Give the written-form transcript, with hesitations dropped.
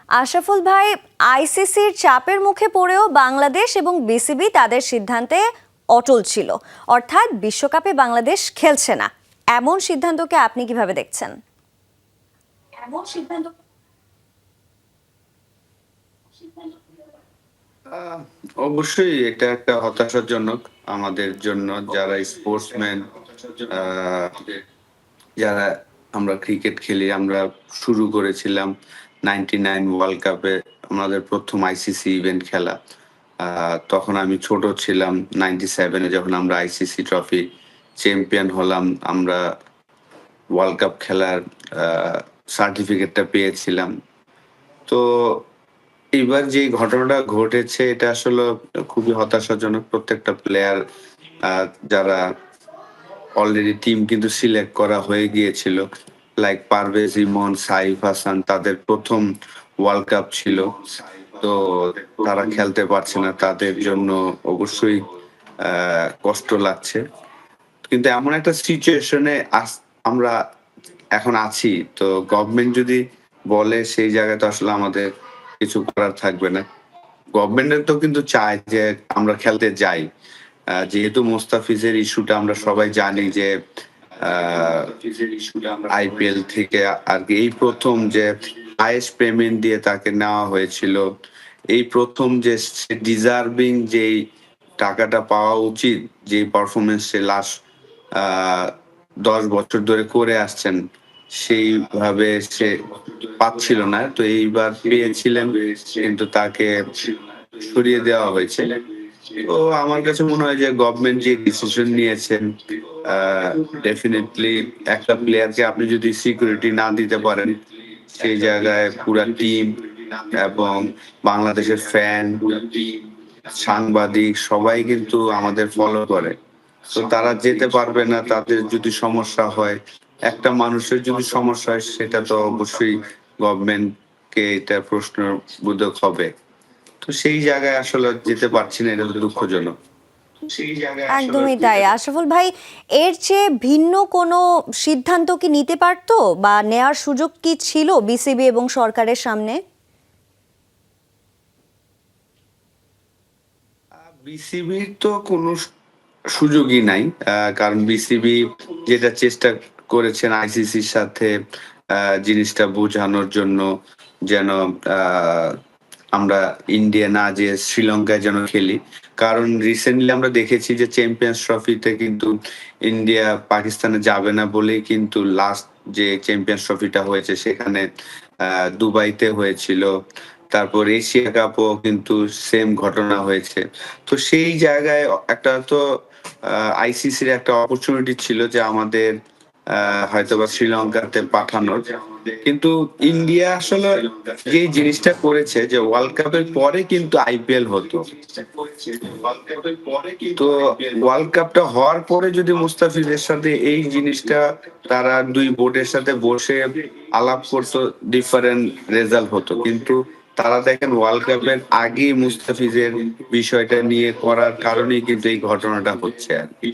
আশরাফুল ভাই, আইসিসির চাপের মুখে পড়েও বাংলাদেশ এবং বিসিবি তাদের সিদ্ধান্তে অটল ছিল, অর্থাৎ বিশ্বকাপে বাংলাদেশ খেলছে না। এমন সিদ্ধান্তকে আপনি কিভাবে দেখছেন? এমন সিদ্ধান্ত অবশ্যই এটা একটা হতাশাজনক আমাদের জন্য, যারা স্পোর্টসম্যান, যারা আমরা ক্রিকেট খেলি। আমরা শুরু করেছিলাম 99 ওয়ার্ল্ড কাপে, আমাদের প্রথম আইসিসি ইভেন্ট খেলা। তখন আমি ছোট ছিলাম। 97 এ যখন আমরা আইসিসি ট্রফি চ্যাম্পিয়ন হলাম, আমরা ওয়ার্ল্ড কাপ খেলার সার্টিফিকেটটা পেয়েছিলাম। তো এবার যে ঘটনাটা ঘটেছে এটা আসলে খুবই হতাশাজনক। প্রত্যেকটা প্লেয়ার, যারা অলরেডি টিম কিন্তু সিলেক্ট করা হয়ে গিয়েছিল, লাইক পারভেজ ইমন, সাইফ হাসান, তাদের প্রথম ওয়ার্ল্ড কাপ ছিল। তো তারা খেলতে পারছে না, তাদের জন্য অবশ্যই কষ্ট লাগছে। কিন্তু এমন একটা সিচুয়েশনে আমরা এখন আছি, তো গভর্নমেন্ট যদি বলে সেই জায়গায় তো আসলে আমাদের কিছু করার থাকবে না। গভর্নমেন্টের তো কিন্তু চায় যে আমরা খেলতে যাই। যেহেতু মোস্তাফিজের ইস্যুটা আমরা সবাই জানি যে আইপিএল থেকে আর কি এই প্রথম যে হাইয়েস্ট পেমেন্ট দিয়ে তাকে নেওয়া হয়েছিল, এই প্রথম যে ডিজার্ভিং যেই টাকাটা পাওয়া উচিত, যে পারফরমেন্স সে লাস্ট 10 বছর ধরে করে আসছেন, সেইভাবে সে পাচ্ছিল না। তো এইবার পেয়েছিলেন, কিন্তু তাকে সরিয়ে দেওয়া হয়েছে। তো আমার কাছে মনে হয় যে গভর্নমেন্ট যে ডিসিশন নিয়েছেন, ডেফিনেটলি একটা প্লেয়ারকে আপনি যদি সিকিউরিটি না দিতে পারেন, সেই জায়গায় পুরা টিম এবং বাংলাদেশের ফ্যান, সাংবাদিক সবাই কিন্তু আমাদের ফলো করে। তো তারা যেতে পারবে না, তাদের যদি সমস্যা হয়, একটা মানুষের যদি সমস্যা হয়, সেটা তো অবশ্যই গভর্নমেন্টকে এটা প্রশ্নবোধক হবে। তো সেই জায়গায় আসলে যেতে পারছি না, এটা তো দুঃখজনক। একদমই তাই। আশরাফুল ভাই, এর চেয়ে ভিন্ন কোনো সিদ্ধান্ত কি নিতে পারতো বা নেয়ার সুযোগ কি ছিল বিসিবি এবং সরকারের সামনে? বিসিবির তো কোনো সুযোগই নাই। কারণ বিসিবি যেটা চেষ্টা করেছেন আইসিসির সাথে জিনিসটা বোঝানোর জন্য, যেন আমরা ইন্ডিয়া না যেয়ে শ্রীলঙ্কায় যেন খেলি। কারণ রিসেন্টলি আমরা দেখেছি যে চ্যাম্পিয়ন্স ট্রফিতে কিন্তু ইন্ডিয়া পাকিস্তানে যাবে না বলেই কিন্তু লাস্ট যে চ্যাম্পিয়ন্স ট্রফিটা হয়েছে সেখানে দুবাইতে হয়েছিল। তারপর এশিয়া কাপও কিন্তু সেম ঘটনা হয়েছে। তো সেই জায়গায় একটা তো আইসিসির একটা অপরচুনিটি ছিল যে আমাদের হয়তোবা শ্রীলঙ্কাতে পাঠানোর। কিন্তু ইন্ডিয়া আসলে যে জিনিসটা করেছে যে ওয়ার্ল্ড কাপের পরে কিন্তু আইপিএল হতো। তো ওয়ার্ল্ড কাপটা হওয়ার পরে যদি মুস্তাফিজের সাথে এই জিনিসটা তারা দুই বোর্ডের সাথে বসে আলাপ করতো, ডিফারেন্ট রেজাল্ট হতো। কিন্তু তারা দেখেন ওয়ার্ল্ড কাপের আগেই মুস্তাফিজের বিষয়টা নিয়ে করার কারণেই কিন্তু এই ঘটনাটা হচ্ছে আর কি।